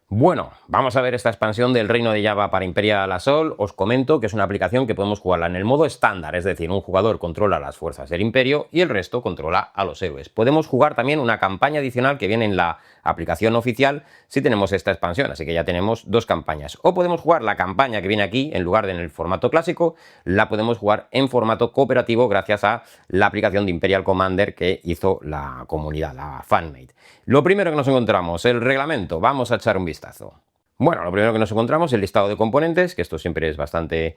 Bueno, vamos a ver esta expansión del Reino de Java para Imperial Assault. Os comento que es una aplicación que podemos jugarla en el modo estándar, es decir, un jugador controla las fuerzas del Imperio y el resto controla a los héroes. Podemos jugar también una campaña adicional que viene en la aplicación oficial si tenemos esta expansión, así que ya tenemos dos campañas. O podemos jugar la campaña que viene aquí, en lugar de en el formato clásico, la podemos jugar en formato cooperativo gracias a la aplicación de Imperial Commander que hizo la comunidad, la fanmade. Lo primero que nos encontramos, el reglamento. Vamos a echar un vistazo. Bueno, lo primero que nos encontramos es el listado de componentes, que esto siempre es bastante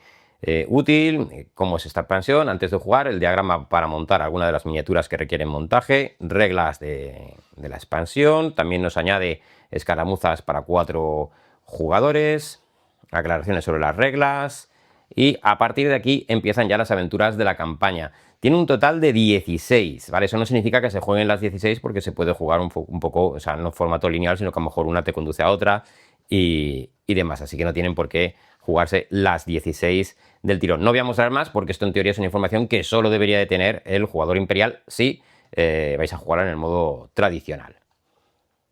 útil. Cómo es esta expansión antes de jugar, el diagrama para montar alguna de las miniaturas que requieren montaje, reglas de la expansión, también nos añade escaramuzas para 4 jugadores, aclaraciones sobre las reglas, y a partir de aquí empiezan ya las aventuras de la campaña. Tiene un total de 16, ¿vale? Eso no significa que se jueguen las 16 porque se puede jugar un poco, o sea, no en formato lineal, sino que a lo mejor una te conduce a otra y demás. Así que no tienen por qué jugarse las 16 del tirón. No voy a mostrar más porque esto en teoría es una información que solo debería de tener el jugador imperial si vais a jugar en el modo tradicional.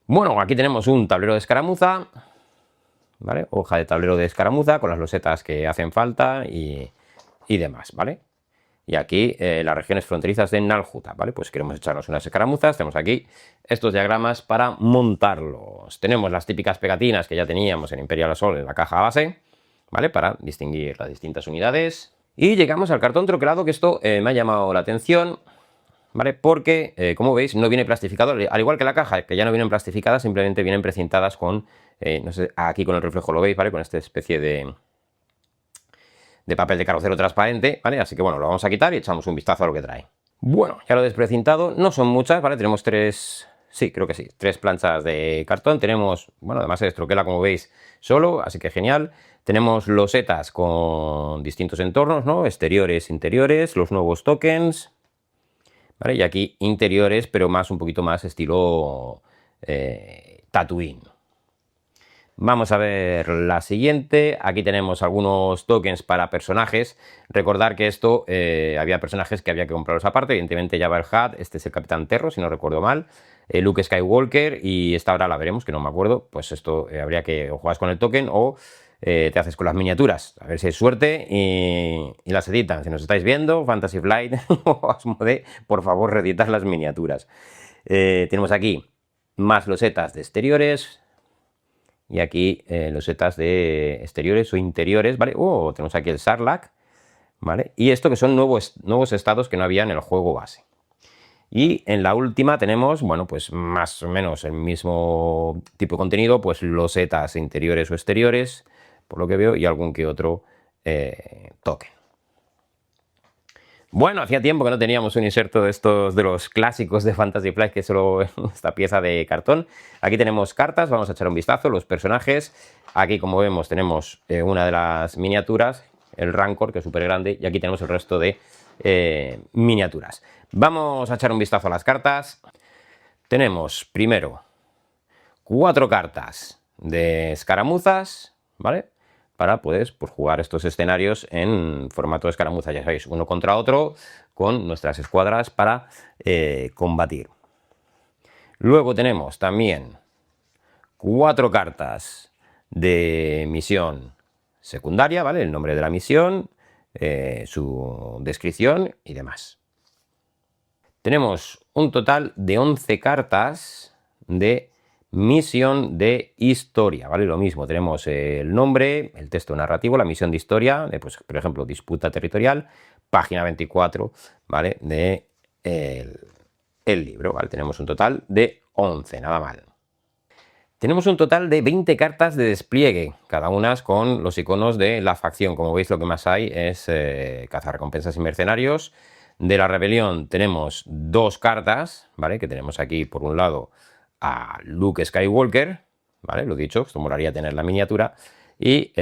Bueno, aquí tenemos un tablero de escaramuza, ¿vale? Hoja de tablero de escaramuza con las losetas que hacen falta y demás, ¿vale? Y aquí las regiones fronterizas de Nalhuta, ¿vale? Pues queremos echarnos unas escaramuzas, tenemos aquí estos diagramas para montarlos. Tenemos las típicas pegatinas que ya teníamos en Imperial Assault en la caja base, ¿vale? Para distinguir las distintas unidades. Y llegamos al cartón troquelado, que esto me ha llamado la atención, ¿vale? Porque, como veis, no viene plastificado, al igual que la caja, que ya no vienen plastificadas, simplemente vienen precintadas con, no sé, aquí con el reflejo lo veis, ¿vale? Con esta especie de papel de carrocero transparente, ¿vale? Así que bueno, lo vamos a quitar y echamos un vistazo a lo que trae. Bueno, ya lo he desprecintado, no son muchas, ¿vale? Tenemos 3, sí, creo que sí, 3 planchas de cartón. Tenemos, bueno, además es troquela, como veis, solo, así que genial. Tenemos losetas con distintos entornos, ¿no? Exteriores, interiores, los nuevos tokens, ¿vale? Y aquí interiores, pero más, un poquito más estilo Tatooine. Vamos a ver la siguiente. Aquí tenemos algunos tokens para personajes. Recordar que esto había personajes que había que comprarlos aparte. Evidentemente Jabba el Hutt, este es el Capitán Terro, si no recuerdo mal. Luke Skywalker, y esta ahora la veremos, que no me acuerdo. Pues esto habría que o juegas con el token o te haces con las miniaturas. A ver si hay suerte y las editan. Si nos estáis viendo, Fantasy Flight o Asmodee, por favor, reeditas las miniaturas. Tenemos aquí más losetas de exteriores. Y aquí losetas de exteriores o interiores, ¿vale? Tenemos aquí el Sarlacc, ¿vale? Y esto que son nuevos estados que no había en el juego base. Y en la última tenemos, bueno, pues más o menos el mismo tipo de contenido, pues losetas interiores o exteriores, por lo que veo, y algún que otro token. Bueno, hacía tiempo que no teníamos un inserto de estos de los clásicos de Fantasy Flight, que es solo esta pieza de cartón. Aquí tenemos cartas, vamos a echar un vistazo, los personajes. Aquí, como vemos, tenemos una de las miniaturas, el Rancor, que es súper grande, y aquí tenemos el resto de miniaturas. Vamos a echar un vistazo a las cartas. Tenemos, primero, 4 cartas de escaramuzas, ¿vale? Para pues, jugar estos escenarios en formato de escaramuza, ya sabéis, uno contra otro, con nuestras escuadras para combatir. Luego tenemos también 4 cartas de misión secundaria, ¿vale? El nombre de la misión, su descripción y demás. Tenemos un total de 11 cartas de misión de historia, ¿vale? Lo mismo, tenemos el nombre, el texto narrativo, la misión de historia, pues, por ejemplo, disputa territorial, página 24, ¿vale? De el libro, ¿vale? Tenemos un total de 11, nada mal. Tenemos un total de 20 cartas de despliegue, cada una con los iconos de la facción. Como veis, lo que más hay es cazarrecompensas y mercenarios. De la rebelión tenemos 2 cartas, ¿vale? Que tenemos aquí, por un lado, a Luke Skywalker, ¿vale? Lo dicho, esto molaría tener la miniatura, y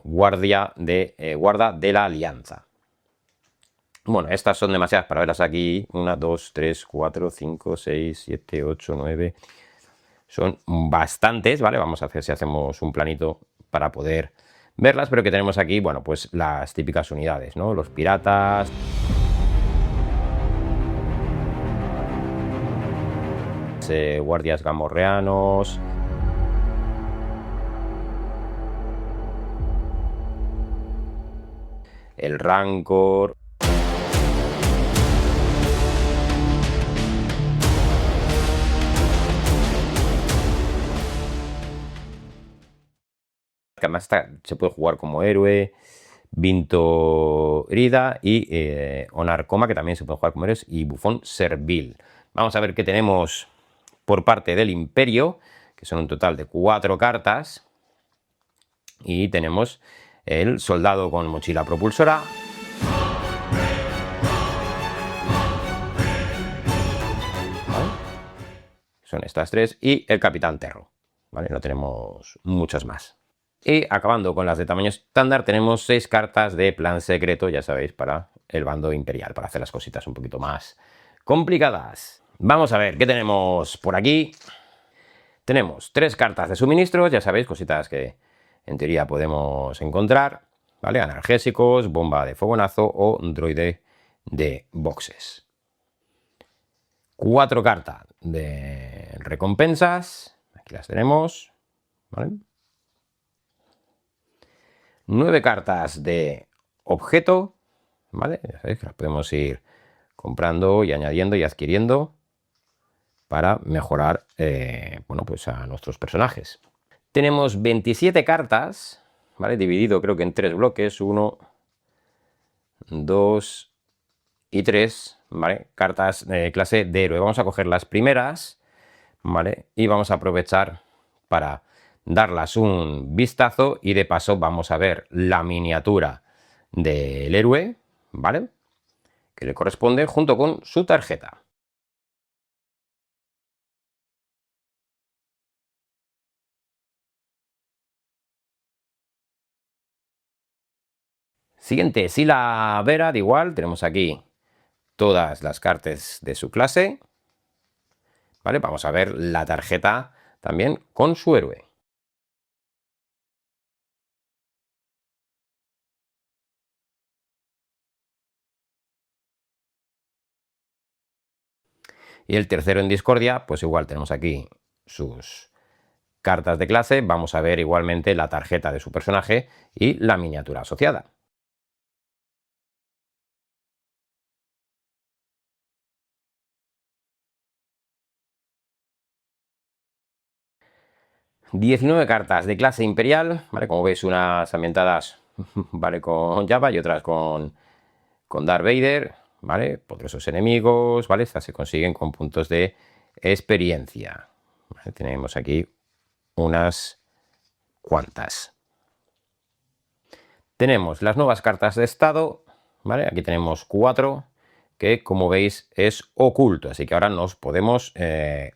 guarda de la Alianza. Bueno, estas son demasiadas para verlas aquí. 1, 2, 3, 4, 5, 6, 7, 8, 9. Son bastantes, ¿vale? Vamos a hacer si hacemos un planito para poder verlas, pero que tenemos aquí, bueno, pues las típicas unidades, ¿no? Los piratas, guardias gamorreanos, el Rancor. Que además se puede jugar como héroe, Vinto Rida y Onarcoma, que también se puede jugar como héroes, y Bufón Servil. Vamos a ver qué tenemos por parte del Imperio, que son un total de 4 cartas. Y tenemos el Soldado con mochila propulsora. ¿Vale? Son estas 3. Y el Capitán Terro. ¿Vale? No tenemos muchas más. Y acabando con las de tamaño estándar, tenemos 6 cartas de plan secreto, ya sabéis, para el bando imperial, para hacer las cositas un poquito más complicadas. Vamos a ver qué tenemos por aquí. Tenemos 3 cartas de suministros, ya sabéis, cositas que en teoría podemos encontrar, ¿vale? Analgésicos, bomba de fogonazo o droide de boxes. 4 cartas de recompensas, aquí las tenemos, ¿vale? 9 cartas de objeto, ¿vale? Ya sabéis que las podemos ir comprando y añadiendo y adquiriendo para mejorar, bueno, pues a nuestros personajes. Tenemos 27 cartas, ¿vale? Dividido creo que en 3 bloques, 1, 2 y 3, ¿vale? Cartas de clase de héroe. Vamos a coger las primeras, ¿vale? Y vamos a aprovechar para darlas un vistazo y de paso vamos a ver la miniatura del héroe, ¿vale? Que le corresponde junto con su tarjeta. Siguiente, Sila Vera, de igual, tenemos aquí todas las cartas de su clase, ¿vale? Vamos a ver la tarjeta también con su héroe. Y el tercero en discordia, pues igual tenemos aquí sus cartas de clase, vamos a ver igualmente la tarjeta de su personaje y la miniatura asociada. ...19 cartas de clase imperial, ¿vale? Como veis, unas ambientadas, ¿vale? Con Jabba y otras con Darth Vader, ¿vale? Poderosos enemigos, ¿vale? Estas se consiguen con puntos de experiencia. ¿Vale? Tenemos aquí unas cuantas. Tenemos las nuevas cartas de estado, ¿vale? Aquí tenemos 4, que como veis es oculto, así que ahora nos podemos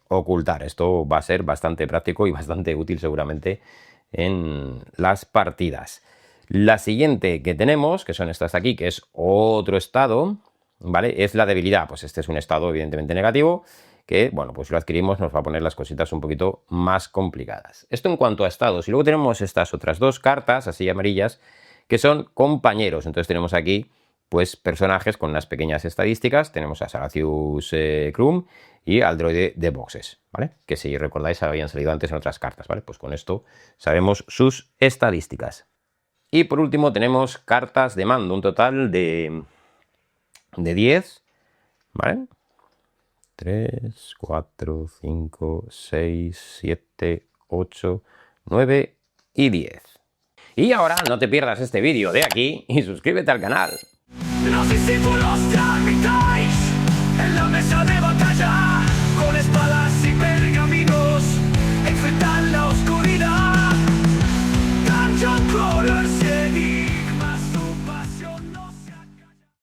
ocultar. Esto va a ser bastante práctico y bastante útil seguramente en las partidas. La siguiente que tenemos, que son estas de aquí, que es otro estado, ¿vale? Es la debilidad. Pues este es un estado evidentemente negativo, que, bueno, pues si lo adquirimos nos va a poner las cositas un poquito más complicadas. Esto en cuanto a estados. Y luego tenemos estas otras 2 cartas, así amarillas, que son compañeros. Entonces tenemos aquí pues personajes con unas pequeñas estadísticas. Tenemos a Saracius Krum y al droide de boxes, ¿vale? Que si recordáis habían salido antes en otras cartas, ¿vale? Pues con esto sabemos sus estadísticas. Y por último tenemos cartas de mando, un total de 10, ¿vale? 3, 4, 5, 6, 7, 8, 9 y 10. Y ahora no te pierdas este vídeo de aquí y suscríbete al canal. Los discípulos de Armitage en la mesa de